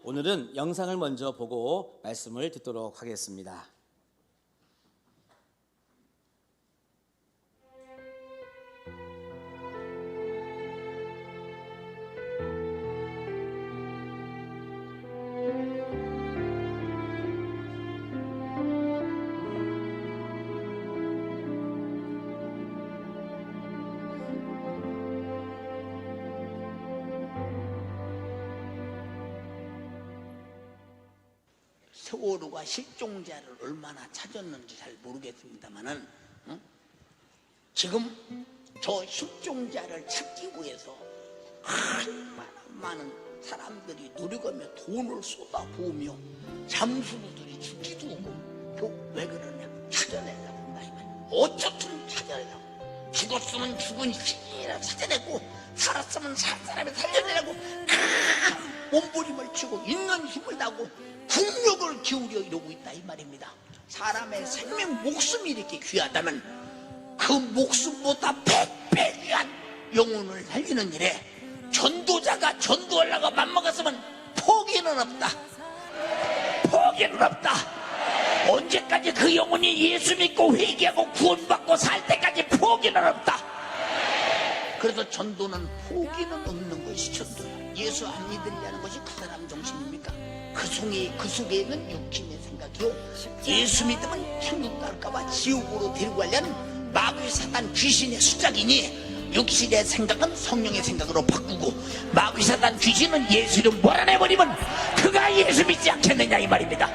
오늘은 영상을 먼저 보고 말씀을 듣도록 하겠습니다. 세월호가 실종자를 얼마나 찾았는지 잘 모르겠습니다만은 지금 저 실종자를 찾기 위해서 많은 사람들이 노력하며 돈을 쏟아부으며 잠수부들이 죽기도 하고 왜 그러냐? 찾아내려고 한다 이 말이야. 어쨌든 찾아내려고. 죽었으면 죽은 신이라 찾아내고 살았으면 산 사람이 살려내라고 몸부림을 치고 있는 힘을 다하고 국력을 기울여 이러고 있다 이 말입니다. 사람의 생명 목숨이 이렇게 귀하다면 그 목숨보다 100배 귀한 영혼을 살리는 일에 전도자가 전도하려고 맘먹었으면 포기는 없다. 포기는 없다. 언제까지 그 영혼이 예수 믿고 회개하고 구원받고 살 때까지 포기는 없다. 그래서 전도는 포기는 없는 것이 전도야. 예수 안 믿으려는 것이 그 사람 정신입니까? 그 속에는 육신의 생각이요, 예수 믿으면 천국 갈까봐 지옥으로 데리고 가려는 마귀 사단 귀신의 수작이니 육신의 생각은 성령의 생각으로 바꾸고 마귀 사단 귀신은 예수를 몰아내버리면 그가 예수 믿지 않겠느냐 이 말입니다.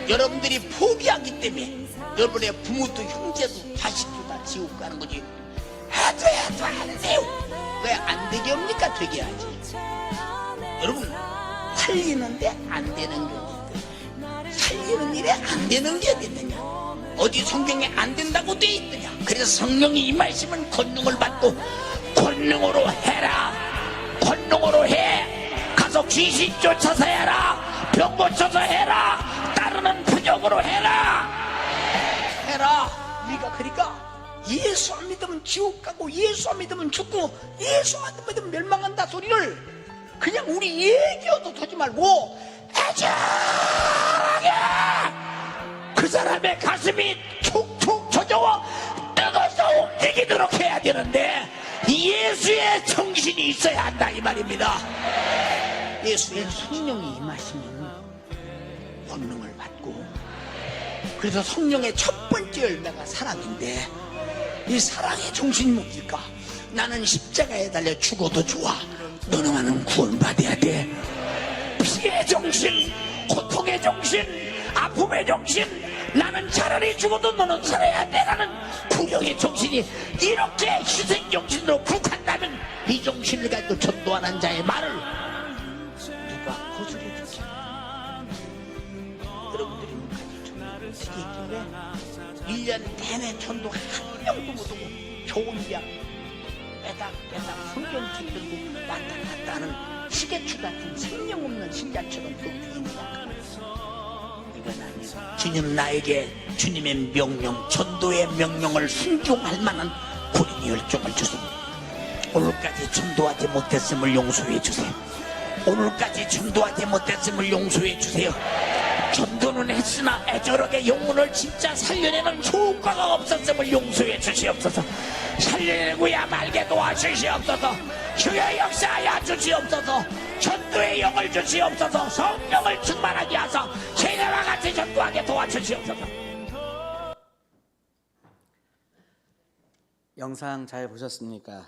여러분들이 포기하기 때문에 여러분의 부모도 형제도 자식도 다 지옥 가는 거지. 해도 안 돼요. 왜 안 되게 합니까? 되게 하지. 여러분, 살리는데 안 되는 게 어딨더냐? 살리는 일에 안 되는 게 어딨더냐? 어디 성경에 안 된다고 돼 있더냐? 그래서 성령이 이 말씀은 권능을 받고 권능으로 해라. 권능으로 해. 가서 귀신 쫓아서 해라. 병 고쳐서 해라. 따르는 부적으로 해라. 해라. 우리가 그러니까 예수 안 믿으면 지옥 가고 예수 안 믿으면 죽고 예수 안 믿으면 멸망한다 소리를 그냥 우리 얘기여도 하지 말고 애절하게 그 사람의 가슴이 툭툭 젖어와 뜨거워서 움직이도록 해야 되는데 예수의 정신이 있어야 한다 이 말입니다. 예수의 성령이 임하시면 권능을 받고, 그래서 성령의 첫 번째 열매가 사랑인데 이 사랑의 정신이 뭡니까? 나는 십자가에 달려 죽어도 좋아. 너는 구원받아야 돼. 피의 정신, 고통의 정신, 아픔의 정신, 나는 차라리 죽어도 너는 살아야 돼 라는 부정의 정신이 이렇게 희생 정신으로 국한다면 이 정신을 가지고 전도하는 자의 말을 누가 거스려주겠냐? 여러분들이 끝까지 전도를 어떻게 있길래 1년 내내 전도 한 명도 못 오고 좋은 약 빼닥 성경책 들고 왔다 갔다 하는 시계추 같은 생명 없는 신자처럼 보이느냐? 이건 아니에요. 주님은 나에게 주님의 명령, 전도의 명령을 순종할 만한 구린 열정을 주십니다. 오늘까지 전도하지 못했음을 용서해 주세요. 오늘까지 전도하지 못했음을 용서해 주세요. 전도는 했으나 애절하게 영혼을 진짜 살려내는 효과가 없었음을 용서해 주시옵소서. 살려내고야 말게 도와주시옵소서. 주의 역사하여 주시옵소서. 전도의 영을 주시옵소서. 성령을 충만하게 하사 세례와 같이 전도하게 도와주시옵소서. 영상 잘 보셨습니까?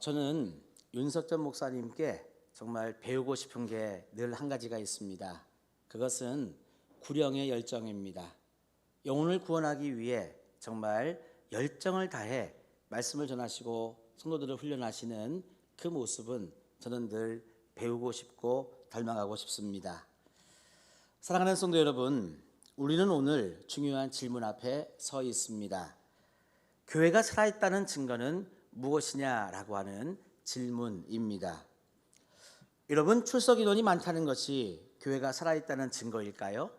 저는 윤석전 목사님께 정말 배우고 싶은 게 늘 한 가지가 있습니다. 그것은 구령의 열정입니다. 영혼을 구원하기 위해 정말 열정을 다해 말씀을 전하시고 성도들을 훈련하시는 그 모습은 저는 늘 배우고 싶고 닮아가고 싶습니다. 사랑하는 성도 여러분, 우리는 오늘 중요한 질문 앞에 서 있습니다. 교회가 살아있다는 증거는 무엇이냐라고 하는 질문입니다. 여러분, 출석 인원이 많다는 것이 교회가 살아있다는 증거일까요?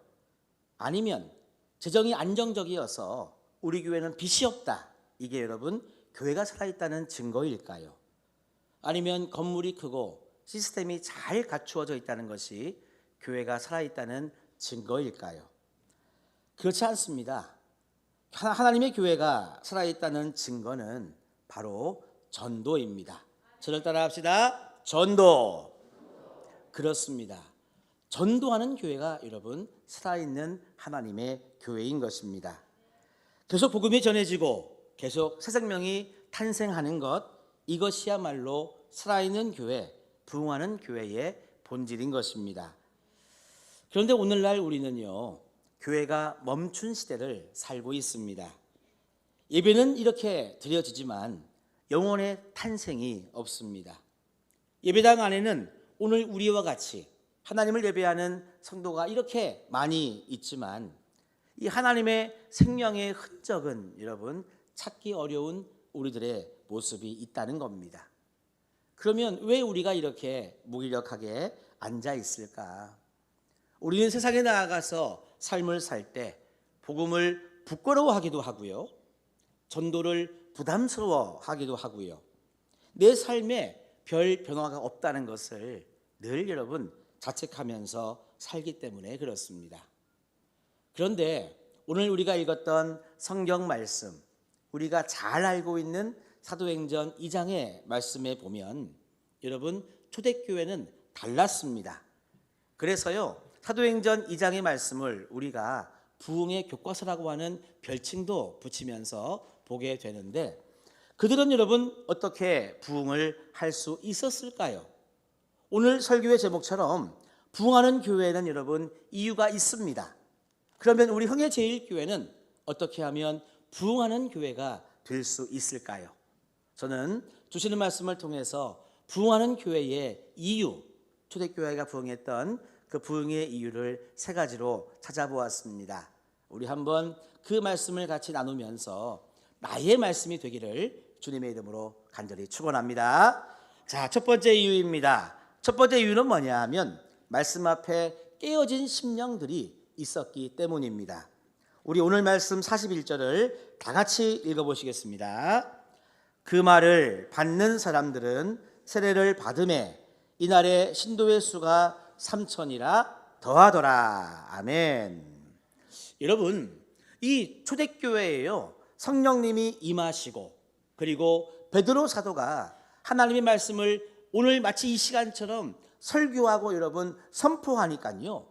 아니면 재정이 안정적이어서 우리 교회는 빚이 없다, 이게 여러분 교회가 살아있다는 증거일까요? 아니면 건물이 크고 시스템이 잘 갖추어져 있다는 것이 교회가 살아있다는 증거일까요? 그렇지 않습니다. 하나님의 교회가 살아있다는 증거는 바로 전도입니다. 저를 따라 합시다. 전도. 그렇습니다. 전도하는 교회가 여러분 살아있는 하나님의 교회인 것입니다. 계속 복음이 전해지고 계속 새 생명이 탄생하는 것, 이것이야말로 살아있는 교회, 부흥하는 교회의 본질인 것입니다. 그런데 오늘날 우리는요, 교회가 멈춘 시대를 살고 있습니다. 예배는 이렇게 드려지지만 영혼의 탄생이 없습니다. 예배당 안에는 오늘 우리와 같이 하나님을 예배하는 성도가 이렇게 많이 있지만 이 하나님의 생명의 흔적은 여러분 찾기 어려운 우리들의 모습이 있다는 겁니다. 그러면 왜 우리가 이렇게 무기력하게 앉아 있을까? 우리는 세상에 나아가서 삶을 살 때 복음을 부끄러워하기도 하고요, 전도를 부담스러워하기도 하고요, 내 삶에 별 변화가 없다는 것을 늘 여러분 자책하면서 살기 때문에 그렇습니다. 그런데 오늘 우리가 읽었던 성경 말씀, 우리가 잘 알고 있는 사도행전 2장의 말씀에 보면 여러분 초대교회는 달랐습니다. 그래서요, 사도행전 2장의 말씀을 우리가 부흥의 교과서라고 하는 별칭도 붙이면서 보게 되는데, 그들은 여러분 어떻게 부흥을 할 수 있었을까요? 오늘 설교의 제목처럼 부흥하는 교회는 여러분 이유가 있습니다. 그러면 우리 흥예제일교회는 어떻게 하면 부흥하는 교회가 될 수 있을까요? 저는 주시는 말씀을 통해서 부흥하는 교회의 이유, 초대교회가 부흥했던 그 부흥의 이유를 세 가지로 찾아보았습니다. 우리 한번 그 말씀을 같이 나누면서 나의 말씀이 되기를 주님의 이름으로 간절히 축원합니다. 자, 첫 번째 이유입니다. 첫 번째 이유는 뭐냐 하면 말씀 앞에 깨어진 심령들이 있었기 때문입니다. 우리 오늘 말씀 41절을 다 같이 읽어보시겠습니다. 그 말을 받는 사람들은 세례를 받음에 이날에 신도의 수가 3,000이라 더하더라. 아멘. 여러분, 이 초대교회에요, 성령님이 임하시고 그리고 베드로 사도가 하나님의 말씀을 오늘 마치 이 시간처럼 설교하고 여러분 선포하니까요,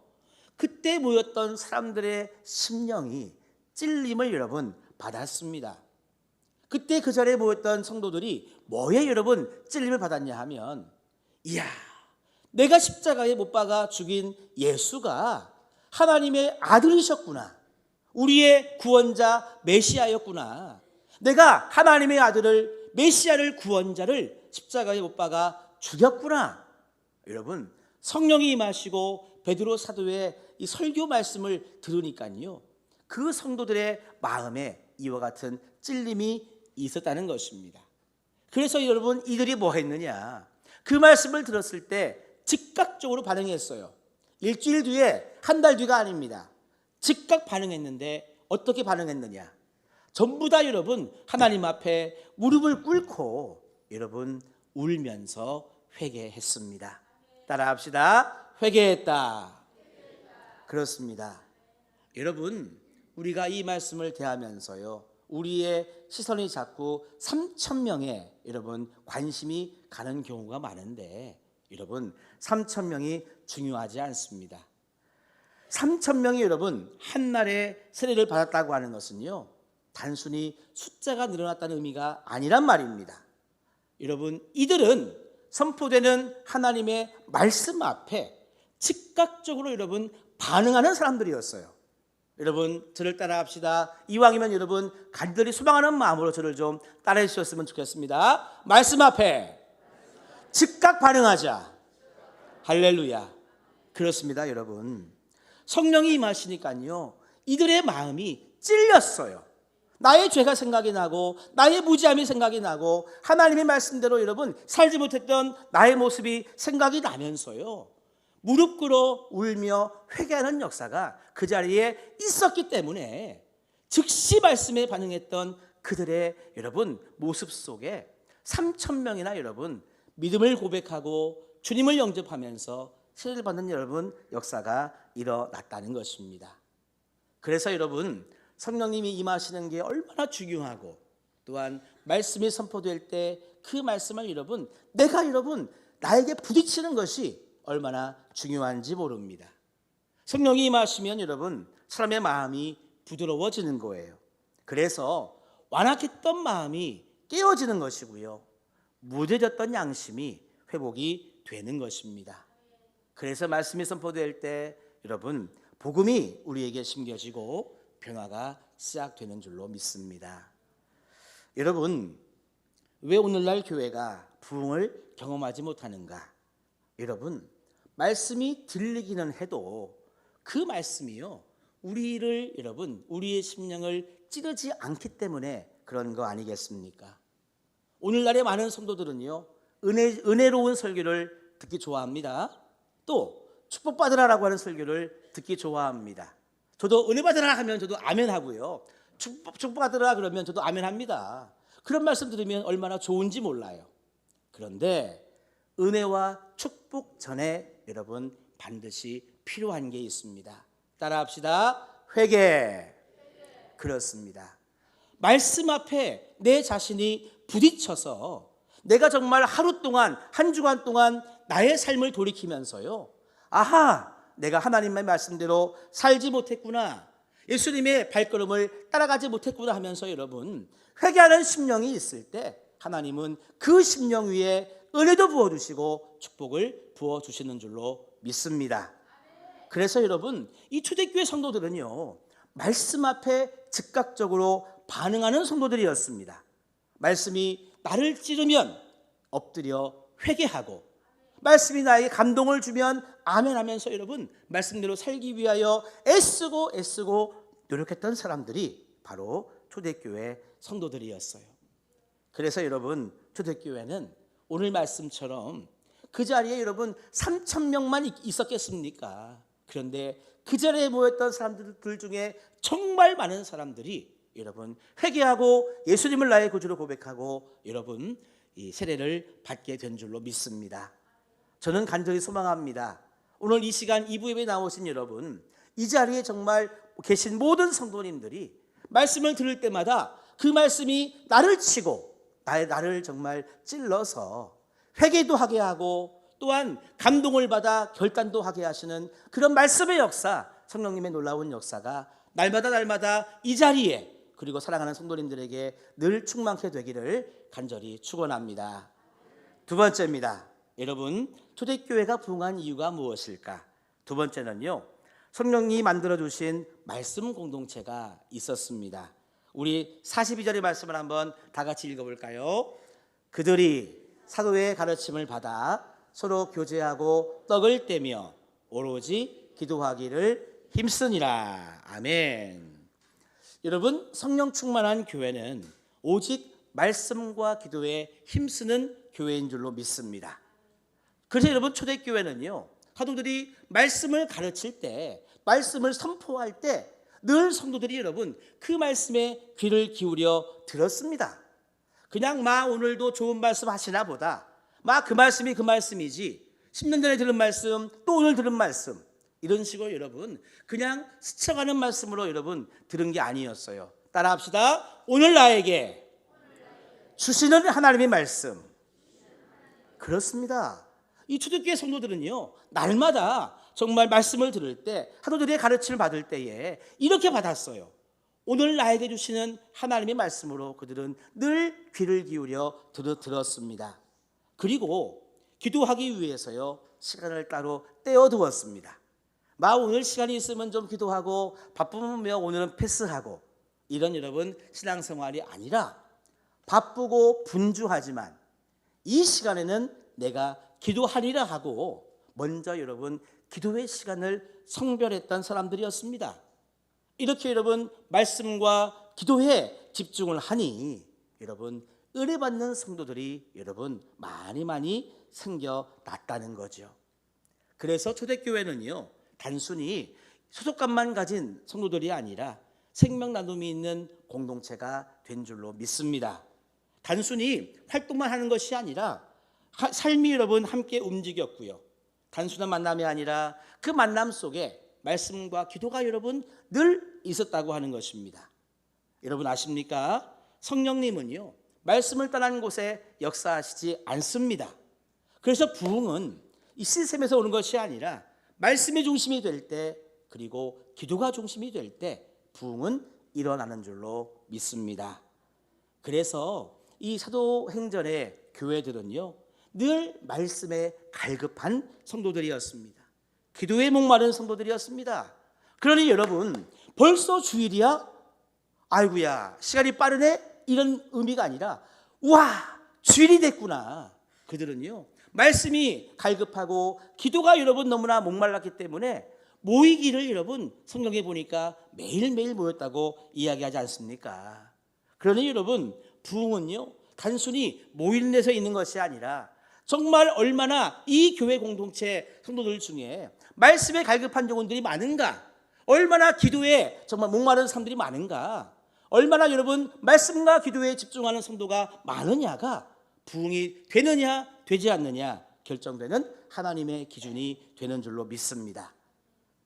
그때 모였던 사람들의 심령이 찔림을 여러분 받았습니다. 그때 그 자리에 모였던 성도들이 뭐에 여러분 찔림을 받았냐 하면, 이야, 내가 십자가에 못 박아 죽인 예수가 하나님의 아들이셨구나, 우리의 구원자 메시아였구나, 내가 하나님의 아들을, 메시아를, 구원자를 십자가에 못 박아 죽였구나. 여러분, 성령이 임하시고 베드로 사도의 이 설교 말씀을 들으니까요, 그 성도들의 마음에 이와 같은 찔림이 있었다는 것입니다. 그래서 여러분 이들이 뭐 했느냐, 그 말씀을 들었을 때 즉각적으로 반응했어요. 일주일 뒤에, 한 달 뒤가 아닙니다. 즉각 반응했는데 어떻게 반응했느냐, 전부 다 여러분 하나님 앞에 무릎을 꿇고 여러분 울면서 회개했습니다. 따라합시다. 회개했다. 그렇습니다. 여러분, 우리가 이 말씀을 대하면서요, 우리의 시선이 자꾸 3,000명에 여러분 관심이 가는 경우가 많은데, 여러분 3,000명이 중요하지 않습니다. 3,000명이 여러분 한날에 세례를 받았다고 하는 것은요, 단순히 숫자가 늘어났다는 의미가 아니란 말입니다. 여러분, 이들은 선포되는 하나님의 말씀 앞에 즉각적으로 여러분 반응하는 사람들이었어요. 여러분, 저를 따라합시다. 이왕이면 여러분 간절히 소망하는 마음으로 저를 좀 따라해 주셨으면 좋겠습니다. 말씀 앞에 즉각 반응하자. 할렐루야. 그렇습니다. 여러분, 성령이 임하시니까요, 이들의 마음이 찔렸어요. 나의 죄가 생각이 나고 나의 무지함이 생각이 나고 하나님의 말씀대로 여러분 살지 못했던 나의 모습이 생각이 나면서요, 무릎 꿇어 울며 회개하는 역사가 그 자리에 있었기 때문에 즉시 말씀에 반응했던 그들의 여러분 모습 속에 3,000명이나 여러분 믿음을 고백하고 주님을 영접하면서 세례를 받는 여러분 역사가 일어났다는 것입니다. 그래서 여러분 성령님이 임하시는 게 얼마나 중요하고 또한 말씀이 선포될 때 그 말씀을 여러분 내가 여러분 나에게 부딪히는 것이 얼마나 중요한지 모릅니다. 성령이 임하시면 여러분 사람의 마음이 부드러워지는 거예요. 그래서 완악했던 마음이 깨어지는 것이고요. 무뎌졌던 양심이 회복이 되는 것입니다. 그래서 말씀이 선포될 때 여러분 복음이 우리에게 심겨지고 변화가 시작되는 줄로 믿습니다. 여러분 왜 오늘날 교회가 부흥을 경험하지 못하는가? 여러분 말씀이 들리기는 해도 그 말씀이요 우리를 여러분 우리의 심령을 찌르지 않기 때문에 그런 거 아니겠습니까? 오늘날의 많은 성도들은요 은혜로운 설교를 듣기 좋아합니다. 또 축복받으라라고 하는 설교를 듣기 좋아합니다. 저도 은혜 받으라 하면 저도 아멘 하고요. 축복받으라 그러면 저도 아멘 합니다. 그런 말씀 들으면 얼마나 좋은지 몰라요. 그런데 은혜와 축복 전에 여러분 반드시 필요한 게 있습니다. 따라합시다. 회개. 그렇습니다. 말씀 앞에 내 자신이 부딪혀서 내가 정말 하루 동안 한 주간 동안 나의 삶을 돌이키면서요. 아하, 내가 하나님의 말씀대로 살지 못했구나. 예수님의 발걸음을 따라가지 못했구나 하면서 여러분 회개하는 심령이 있을 때 하나님은 그 심령 위에 은혜도 부어주시고 축복을 부어주시는 줄로 믿습니다. 그래서 여러분 이 초대교회 성도들은요 말씀 앞에 즉각적으로 반응하는 성도들이었습니다. 말씀이 나를 찌르면 엎드려 회개하고 말씀이 나에게 감동을 주면 아멘 하면서 여러분 말씀대로 살기 위하여 애쓰고 노력했던 사람들이 바로 초대교회 성도들이었어요. 그래서 여러분 초대교회는 오늘 말씀처럼 그 자리에 여러분 3,000명만 있었겠습니까? 그런데 그 자리에 모였던 사람들 중에 정말 많은 사람들이 여러분 회개하고 예수님을 나의 구주로 고백하고 여러분 이 세례를 받게 된 줄로 믿습니다. 저는 간절히 소망합니다. 오늘 이 시간 2부 예배에 나오신 여러분 이 자리에 정말 계신 모든 성도님들이 말씀을 들을 때마다 그 말씀이 나를 치고 나를 정말 찔러서 회개도 하게 하고 또한 감동을 받아 결단도 하게 하시는 그런 말씀의 역사, 성령님의 놀라운 역사가 날마다 이 자리에 그리고 사랑하는 성도님들에게 늘 충만케 되기를 간절히 축원합니다. 두 번째입니다. 여러분 초대교회가 부흥한 이유가 무엇일까? 두 번째는요 성령이 만들어주신 말씀 공동체가 있었습니다. 우리 42절의 말씀을 한번 다 같이 읽어볼까요? 그들이 사도의 가르침을 받아 서로 교제하고 떡을 떼며 오로지 기도하기를 힘쓰니라. 아멘. 여러분 성령 충만한 교회는 오직 말씀과 기도에 힘쓰는 교회인 줄로 믿습니다. 그래서 여러분 초대교회는요 사도들이 말씀을 가르칠 때 말씀을 선포할 때 늘 성도들이 여러분 그 말씀에 귀를 기울여 들었습니다. 그냥 오늘도 좋은 말씀 하시나 보다 그 말씀이 그 말씀이지 10년 전에 들은 말씀 또 오늘 들은 말씀 이런 식으로 여러분 그냥 스쳐가는 말씀으로 여러분 들은 게 아니었어요. 따라합시다. 오늘 나에게 주시는 하나님의 말씀. 그렇습니다. 이 초대교회 성도들은요 날마다 정말 말씀을 들을 때 사도들의 가르침을 받을 때에 이렇게 받았어요. 오늘 나에게 주시는 하나님의 말씀으로 그들은 늘 귀를 기울여 들었습니다. 그리고 기도하기 위해서요 시간을 따로 떼어두었습니다. 오늘 시간이 있으면 좀 기도하고 바쁘면 오늘은 패스하고 이런 여러분 신앙생활이 아니라 바쁘고 분주하지만 이 시간에는 내가 기도하리라 하고 먼저 여러분 기도의 시간을 성별했던 사람들이었습니다. 이렇게 여러분 말씀과 기도에 집중을 하니 여러분 은혜 받는 성도들이 여러분 많이 생겨났다는 거죠. 그래서 초대교회는요 단순히 소속감만 가진 성도들이 아니라 생명 나눔이 있는 공동체가 된 줄로 믿습니다. 단순히 활동만 하는 것이 아니라 삶이 여러분 함께 움직였고요. 단순한 만남이 아니라 그 만남 속에 말씀과 기도가 여러분 늘 있었다고 하는 것입니다. 여러분 아십니까? 성령님은요, 말씀을 떠난 곳에 역사하시지 않습니다. 그래서 부흥은 이 시스템에서 오는 것이 아니라 말씀의 중심이 될 때, 그리고 기도가 중심이 될 때 부흥은 일어나는 줄로 믿습니다. 그래서 이 사도행전의 교회들은요, 늘 말씀에 갈급한 성도들이었습니다. 기도에 목마른 성도들이었습니다. 그러니 여러분, 벌써 주일이야? 아이고야, 시간이 빠르네? 이런 의미가 아니라, 와, 주일이 됐구나. 그들은요, 말씀이 갈급하고 기도가 여러분 너무나 목말랐기 때문에 모이기를 여러분 성경에 보니까 매일매일 모였다고 이야기하지 않습니까? 그러니 여러분, 부흥은요, 단순히 모이는 데서 있는 것이 아니라 정말 얼마나 이 교회 공동체 성도들 중에 말씀에 갈급한 영혼들이 많은가, 얼마나 기도에 정말 목마른 사람들이 많은가, 얼마나 여러분 말씀과 기도에 집중하는 성도가 많으냐가 부흥이 되느냐 되지 않느냐 결정되는 하나님의 기준이 되는 줄로 믿습니다.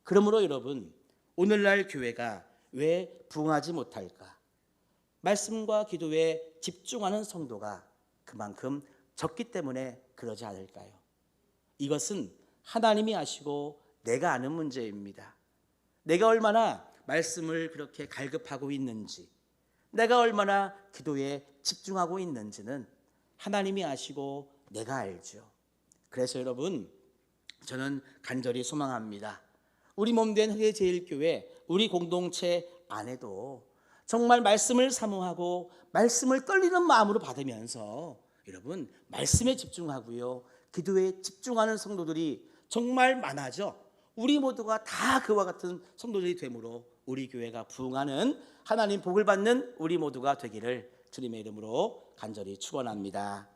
그러므로 여러분, 오늘날 교회가 왜 부흥하지 못할까? 말씀과 기도에 집중하는 성도가 그만큼 적기 때문에 그러지 않을까요? 이것은 하나님이 아시고 내가 아는 문제입니다. 내가 얼마나 말씀을 그렇게 갈급하고 있는지, 내가 얼마나 기도에 집중하고 있는지는 하나님이 아시고 내가 알죠. 그래서 여러분, 저는 간절히 소망합니다. 우리 몸된 회제일교회, 우리 공동체 안에도 정말 말씀을 사모하고 말씀을 떨리는 마음으로 받으면서 여러분 말씀에 집중하고요, 기도에 집중하는 성도들이 정말 많아져 우리 모두가 다 그와 같은 성도들이 되므로 우리 교회가 부흥하는, 하나님 복을 받는 우리 모두가 되기를 주님의 이름으로 간절히 축원합니다.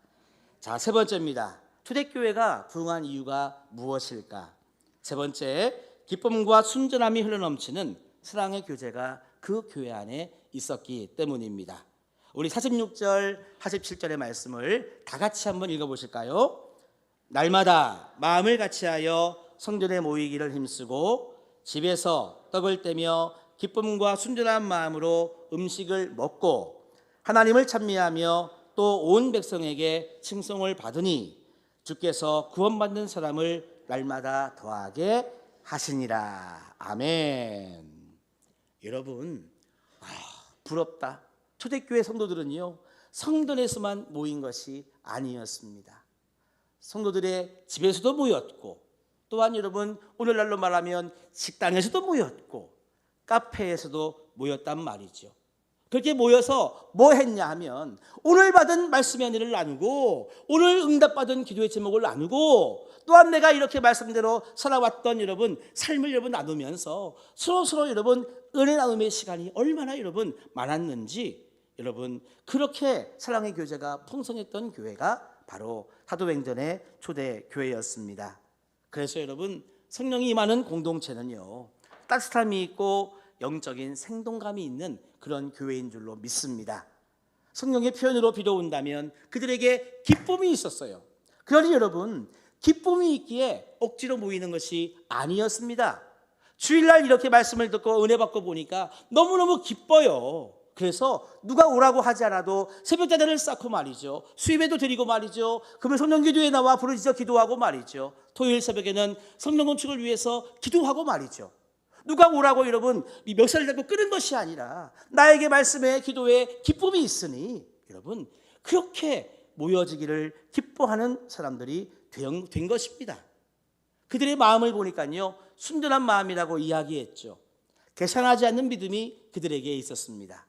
자, 세 번째입니다. 초대교회가 부흥한 이유가 무엇일까? 세 번째, 기쁨과 순전함이 흘러넘치는 사랑의 교제가 그 교회 안에 있었기 때문입니다. 우리 46절, 47절의 말씀을 다 같이 한번 읽어보실까요? 날마다 마음을 같이하여 성전에 모이기를 힘쓰고 집에서 떡을 떼며 기쁨과 순전한 마음으로 음식을 먹고 하나님을 찬미하며 또 온 백성에게 칭송을 받으니 주께서 구원받는 사람을 날마다 더하게 하시니라. 아멘. 여러분, 부럽다. 초대교회 성도들은요, 성전에서만 모인 것이 아니었습니다. 성도들의 집에서도 모였고, 또한 여러분 오늘날로 말하면 식당에서도 모였고 카페에서도 모였단 말이죠. 그렇게 모여서 뭐 했냐 하면 오늘 받은 말씀의 은혜를 나누고, 오늘 응답받은 기도의 제목을 나누고, 또한 내가 이렇게 말씀대로 살아왔던 여러분 삶을 여러분 나누면서 서로 여러분 은혜 나눔의 시간이 얼마나 여러분 많았는지, 여러분 그렇게 사랑의 교제가 풍성했던 교회가 바로 사도행전의 초대 교회였습니다. 그래서 여러분, 성령이 임하는 공동체는요, 따뜻함이 있고 영적인 생동감이 있는 그런 교회인 줄로 믿습니다. 성령의 표현으로 빌어온다면 그들에게 기쁨이 있었어요. 그러니 여러분, 기쁨이 있기에 억지로 모이는 것이 아니었습니다. 주일날 이렇게 말씀을 듣고 은혜 받고 보니까 너무너무 기뻐요. 그래서 누가 오라고 하지 않아도 새벽자들을 쌓고 말이죠, 수입에도 드리고 말이죠, 그러면 성령기도에 나와 부르짖어 기도하고 말이죠, 토요일 새벽에는 성령 건축을 위해서 기도하고 말이죠. 누가 오라고 여러분 멱살을 잡고 끄는 것이 아니라 나에게 말씀에 기도에 기쁨이 있으니 여러분 그렇게 모여지기를 기뻐하는 사람들이 된 것입니다. 그들의 마음을 보니까요, 순전한 마음이라고 이야기했죠. 계산하지 않는 믿음이 그들에게 있었습니다.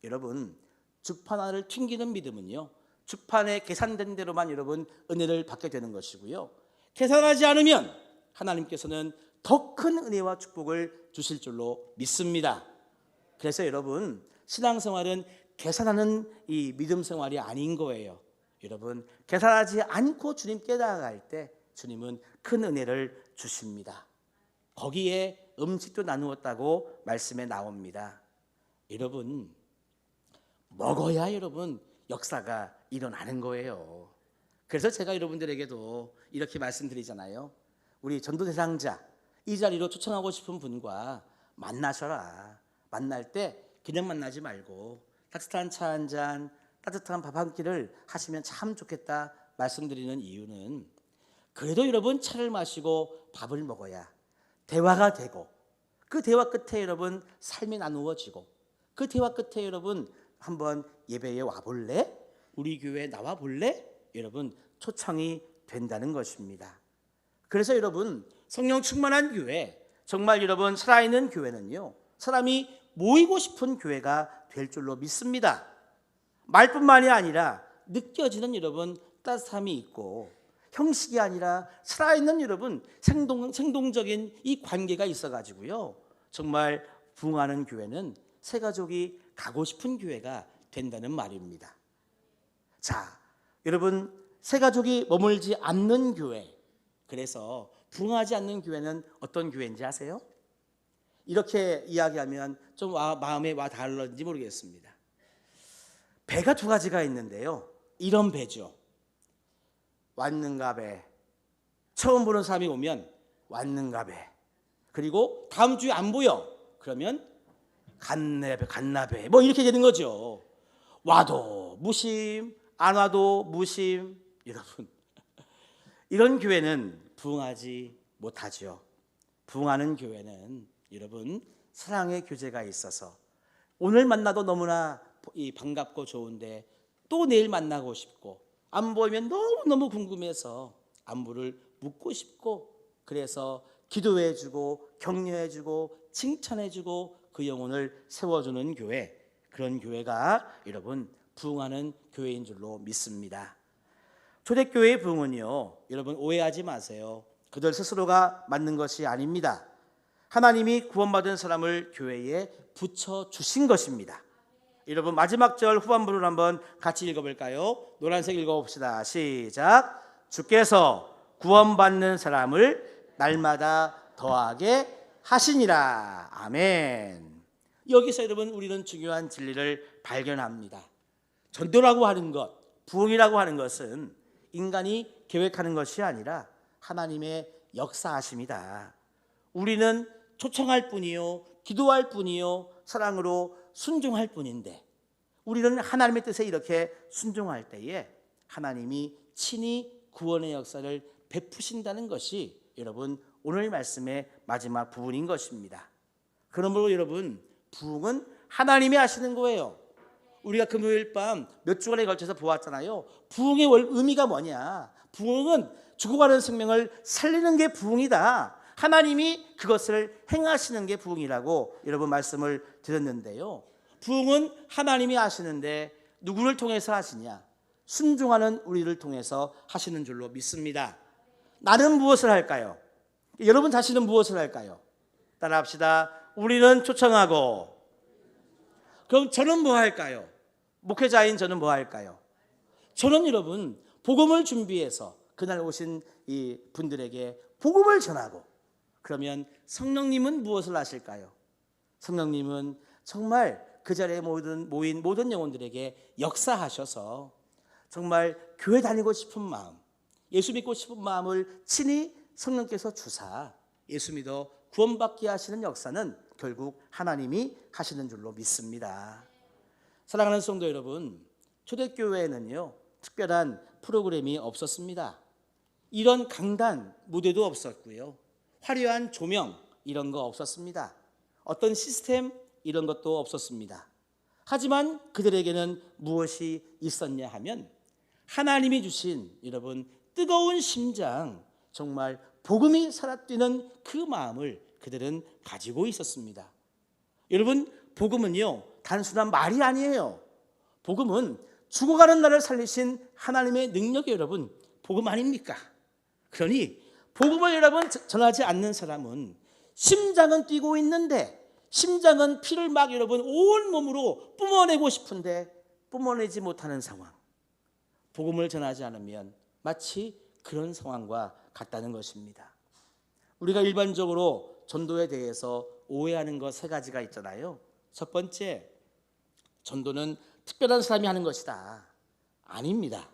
여러분, 주판 하나를 튕기는 믿음은요, 주판에 계산된 대로만 여러분 은혜를 받게 되는 것이고요, 계산하지 않으면 하나님께서는 더 큰 은혜와 축복을 주실 줄로 믿습니다. 그래서 여러분, 신앙생활은 계산하는 이 믿음 생활이 아닌 거예요. 여러분, 계산하지 않고 주님께 나아갈 때 주님은 큰 은혜를 주십니다. 거기에 음식도 나누었다고 말씀에 나옵니다. 여러분, 먹어야 여러분 역사가 일어나는 거예요. 그래서 제가 여러분들에게도 이렇게 말씀드리잖아요. 우리 전도 대상자 이 자리로 초청하고 싶은 분과 만나셔라. 만날 때 그냥 만나지 말고 따뜻한 차 한 잔, 따뜻한 밥 한 끼를 하시면 참 좋겠다 말씀드리는 이유는, 그래도 여러분 차를 마시고 밥을 먹어야 대화가 되고, 그 대화 끝에 여러분 삶이 나누어지고, 그 대화 끝에 여러분 한번 예배에 와볼래? 우리 교회에 나와볼래? 여러분 초청이 된다는 것입니다. 그래서 여러분 성령 충만한 교회, 정말 여러분 살아있는 교회는요, 사람이 모이고 싶은 교회가 될 줄로 믿습니다. 말뿐만이 아니라 느껴지는 여러분 따뜻함이 있고, 형식이 아니라 살아있는 여러분 생동적인 이 관계가 있어가지고요, 정말 부흥하는 교회는 새 가족이 가고 싶은 교회가 된다는 말입니다. 자, 여러분 새 가족이 머물지 않는 교회, 그래서 부흥하지 않는 교회는 어떤 교회인지 아세요? 이렇게 이야기하면 좀 마음에 와 닿을런지 모르겠습니다. 배가 두 가지가 있는데요, 이런 배죠. 왔는가 배. 처음 보는 사람이 오면 왔는가 배. 그리고 다음 주에 안 보여. 그러면 갔네 배. 뭐 이렇게 되는 거죠. 와도 무심, 안 와도 무심. 여러분 이런 교회는 부흥하지 못하죠. 부흥하는 교회는 여러분 사랑의 교제가 있어서 오늘 만나도 너무나 반갑고 좋은데 또 내일 만나고 싶고, 안 보이면 너무너무 궁금해서 안부를 묻고 싶고, 그래서 기도해주고 격려해주고 칭찬해주고 그 영혼을 세워주는 교회, 그런 교회가 여러분 부흥하는 교회인 줄로 믿습니다. 초대교회의 부흥은요, 여러분 오해하지 마세요. 그들 스스로가 만든 것이 아닙니다. 하나님이 구원받은 사람을 교회에 붙여주신 것입니다. 여러분 마지막 절 후반부를 한번 같이 읽어볼까요? 노란색 읽어봅시다. 시작. 주께서 구원받는 사람을 날마다 더하게 하시니라. 아멘. 여기서 여러분 우리는 중요한 진리를 발견합니다. 전도라고 하는 것, 부흥이라고 하는 것은 인간이 계획하는 것이 아니라 하나님의 역사하심이다. 우리는 초청할 뿐이요, 기도할 뿐이요, 사랑으로 순종할 뿐인데, 우리는 하나님의 뜻에 이렇게 순종할 때에 하나님이 친히 구원의 역사를 베푸신다는 것이 여러분 오늘 말씀의 마지막 부분인 것입니다. 그러므로 여러분 부흥은 하나님이 하시는 거예요. 우리가 금요일 밤 몇 주간에 걸쳐서 보았잖아요. 부흥의 의미가 뭐냐? 부흥은 죽어가는 생명을 살리는 게 부흥이다. 하나님이 그것을 행하시는 게 부흥이라고 여러분 말씀을 드렸는데요. 부흥은 하나님이 하시는데 누구를 통해서 하시냐? 순종하는 우리를 통해서 하시는 줄로 믿습니다. 나는 무엇을 할까요? 여러분 자신은 무엇을 할까요? 따라합시다. 우리는 초청하고. 그럼 저는 뭐 할까요? 목회자인 저는 뭐 할까요? 저는 여러분 복음을 준비해서 그날 오신 이 분들에게 복음을 전하고, 그러면 성령님은 무엇을 하실까요? 성령님은 정말 그 자리에 모인 모든 영혼들에게 역사하셔서 정말 교회 다니고 싶은 마음, 예수 믿고 싶은 마음을 친히 성령께서 주사 예수 믿어 구원받게 하시는 역사는 결국 하나님이 하시는 줄로 믿습니다. 사랑하는 성도 여러분, 초대교회에는요 특별한 프로그램이 없었습니다. 이런 강단 무대도 없었고요, 화려한 조명 이런 거 없었습니다. 어떤 시스템 이런 것도 없었습니다. 하지만 그들에게는 무엇이 있었냐 하면 하나님이 주신 여러분 뜨거운 심장, 정말 복음이 살아뛰는 그 마음을 그들은 가지고 있었습니다. 여러분 복음은요 단순한 말이 아니에요. 복음은 죽어가는 나를 살리신 하나님의 능력이 여러분 복음 아닙니까? 그러니 복음을 여러분 전하지 않는 사람은 심장은 뛰고 있는데, 심장은 피를 막 여러분 온 몸으로 뿜어내고 싶은데 뿜어내지 못하는 상황. 복음을 전하지 않으면 마치 그런 상황과 같다는 것입니다. 우리가 일반적으로 전도에 대해서 오해하는 것 세 가지가 있잖아요. 첫 번째, 전도는 특별한 사람이 하는 것이다. 아닙니다.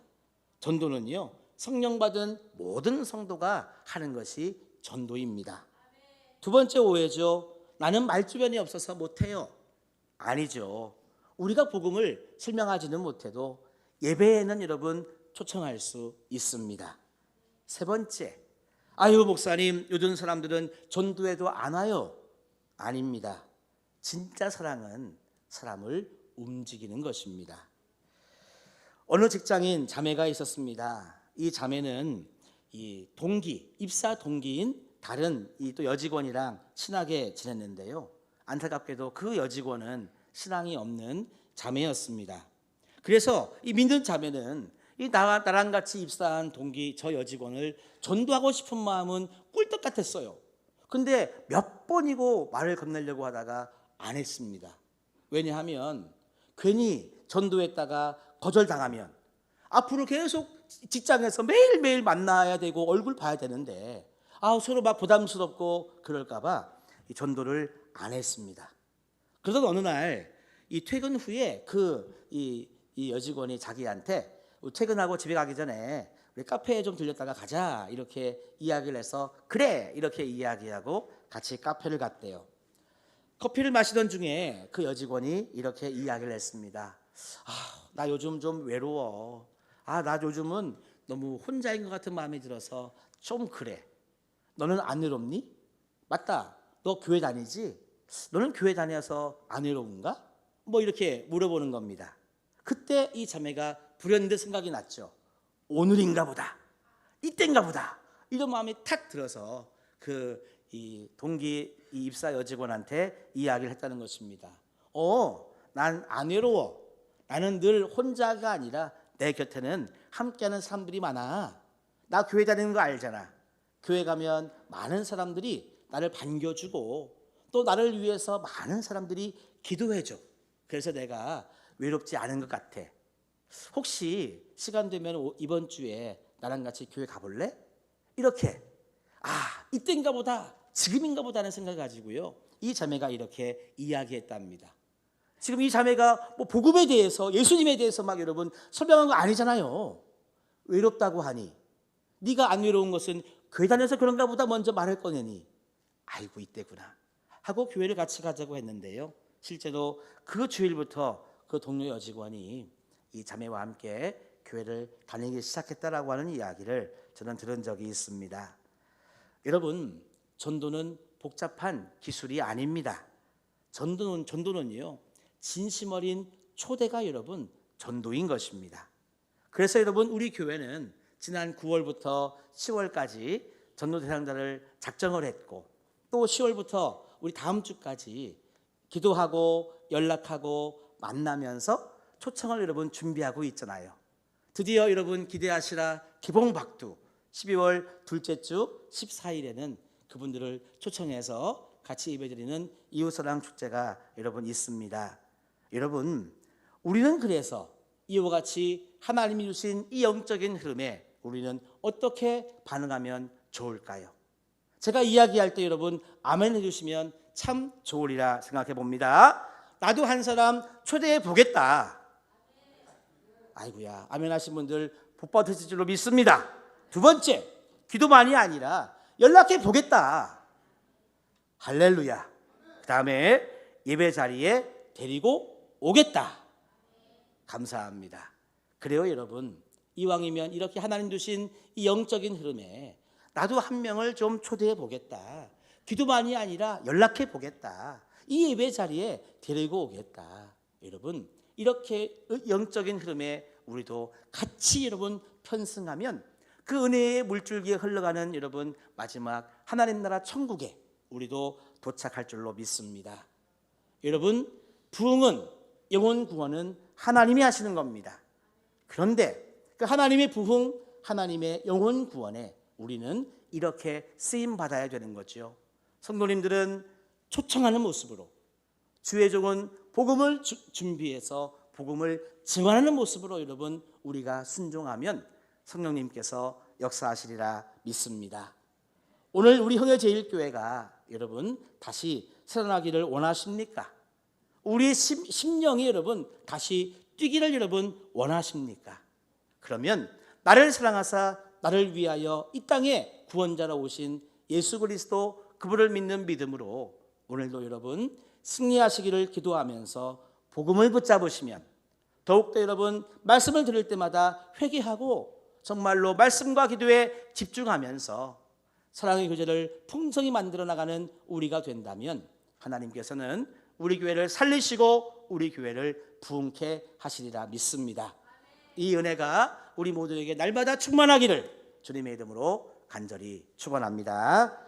전도는요 성령 받은 모든 성도가 하는 것이 전도입니다. 두 번째 오해죠. 나는 말주변이 없어서 못해요. 아니죠. 우리가 복음을 설명하지는 못해도 예배에는 여러분 초청할 수 있습니다. 세 번째, 아유 목사님 요즘 사람들은 전도에도 안 와요. 아닙니다. 진짜 사랑은 사람을 움직이는 것입니다. 어느 직장인 자매가 있었습니다. 이 자매는 이 동기, 입사 동기인 다른 이 또 여직원이랑 친하게 지냈는데요. 안타깝게도 그 여직원은 신앙이 없는 자매였습니다. 그래서 이 믿는 자매는 이 나랑 같이 입사한 동기 저 여직원을 전도하고 싶은 마음은 꿀떡 같았어요. 근데 몇 번이고 말을 건네려고 하다가 안 했습니다. 왜냐하면 괜히 전도했다가 거절당하면 앞으로 계속 직장에서 매일매일 만나야 되고 얼굴 봐야 되는데 서로 막 부담스럽고 그럴까 봐 이 전도를 안 했습니다. 그러던 어느 날 이 퇴근 후에 이 여직원이 자기한테 퇴근하고 집에 가기 전에 우리 카페에 좀 들렸다가 가자 이렇게 이야기를 해서 그래 이렇게 이야기하고 같이 카페를 갔대요. 커피를 마시던 중에 그 여직원이 이렇게 이야기를 했습니다. 나 요즘 좀 외로워. 나 요즘은 너무 혼자인 것 같은 마음이 들어서 좀 그래. 너는 안 외롭니? 맞다. 너 교회 다니지? 너는 교회 다녀서 안 외로운가? 뭐 이렇게 물어보는 겁니다. 그때 이 자매가 불현듯 생각이 났죠. 오늘인가 보다. 이때인가 보다. 이런 마음이 탁 들어서 이 동기 이 입사 여직원한테 이야기를 했다는 것입니다. 난 안 외로워. 나는 늘 혼자가 아니라 내 곁에는 함께하는 사람들이 많아. 나 교회 다니는 거 알잖아. 교회 가면 많은 사람들이 나를 반겨주고 또 나를 위해서 많은 사람들이 기도해줘. 그래서 내가 외롭지 않은 것 같아. 혹시 시간 되면 이번 주에 나랑 같이 교회 가볼래? 이렇게 이때인가 보다 지금인가 보다는 생각을 가지고요 이 자매가 이렇게 이야기했답니다. 지금 이 자매가 뭐 복음에 대해서 예수님에 대해서 막 여러분 설명한 거 아니잖아요. 외롭다고 하니 네가 안 외로운 것은 교회 다녀서 그런가 보다 먼저 말을 꺼내니 아이고 이때구나 하고 교회를 같이 가자고 했는데요. 실제로 그 주일부터 그 동료 여직원이 이 자매와 함께 교회를 다니기 시작했다라고 하는 이야기를 저는 들은 적이 있습니다. 여러분 전도는 복잡한 기술이 아닙니다. 전도는요 진심 어린 초대가 여러분 전도인 것입니다. 그래서 여러분 우리 교회는 지난 9월부터 10월까지 전도 대상자를 작정을 했고 또 10월부터 우리 다음 주까지 기도하고 연락하고 만나면서 초청을 여러분 준비하고 있잖아요. 드디어 여러분 기대하시라 개봉박두 12월 둘째 주 14일에는 그분들을 초청해서 같이 예배드리는 이웃사랑 축제가 여러분 있습니다. 여러분 우리는 그래서 이와 같이 하나님이 주신 이 영적인 흐름에 우리는 어떻게 반응하면 좋을까요? 제가 이야기할 때 여러분 아멘 해주시면 참 좋으리라 생각해 봅니다. 나도 한 사람 초대해 보겠다. 아이고야 아멘 하신 분들 복 받으실 줄로 믿습니다. 두 번째 기도만이 아니라 연락해 보겠다. 할렐루야. 그 다음에 예배 자리에 데리고 오겠다. 감사합니다. 그래요 여러분 이왕이면 이렇게 하나님 주신 이 영적인 흐름에 나도 한 명을 좀 초대해 보겠다. 기도만이 아니라 연락해 보겠다. 이 예배 자리에 데리고 오겠다. 여러분 이렇게 영적인 흐름에 우리도 같이 여러분 편승하면 그 은혜의 물줄기에 흘러가는 여러분 마지막 하나님 나라 천국에 우리도 도착할 줄로 믿습니다. 여러분 부흥은 영혼 구원은 하나님이 하시는 겁니다. 그런데 그 하나님의 부흥, 하나님의 영혼 구원에 우리는 이렇게 쓰임 받아야 되는 거죠. 성도님들은 초청하는 모습으로 주의 종은 복음을 준비해서 복음을 증언하는 모습으로 여러분 우리가 순종하면 성령님께서 역사하시리라 믿습니다. 오늘 우리 형제제일교회가 여러분 다시 살아나기를 원하십니까? 우리의 심령이 여러분 다시 뛰기를 여러분 원하십니까? 그러면 나를 사랑하사 나를 위하여 이 땅에 구원자로 오신 예수 그리스도 그분을 믿는 믿음으로 오늘도 여러분 승리하시기를 기도하면서 복음을 붙잡으시면 더욱더 여러분 말씀을 들을 때마다 회개하고 정말로 말씀과 기도에 집중하면서 사랑의 교제를 풍성히 만들어 나가는 우리가 된다면 하나님께서는 우리 교회를 살리시고 우리 교회를 부흥케 하시리라 믿습니다. 이 은혜가 우리 모두에게 날마다 충만하기를 주님의 이름으로 간절히 축원합니다.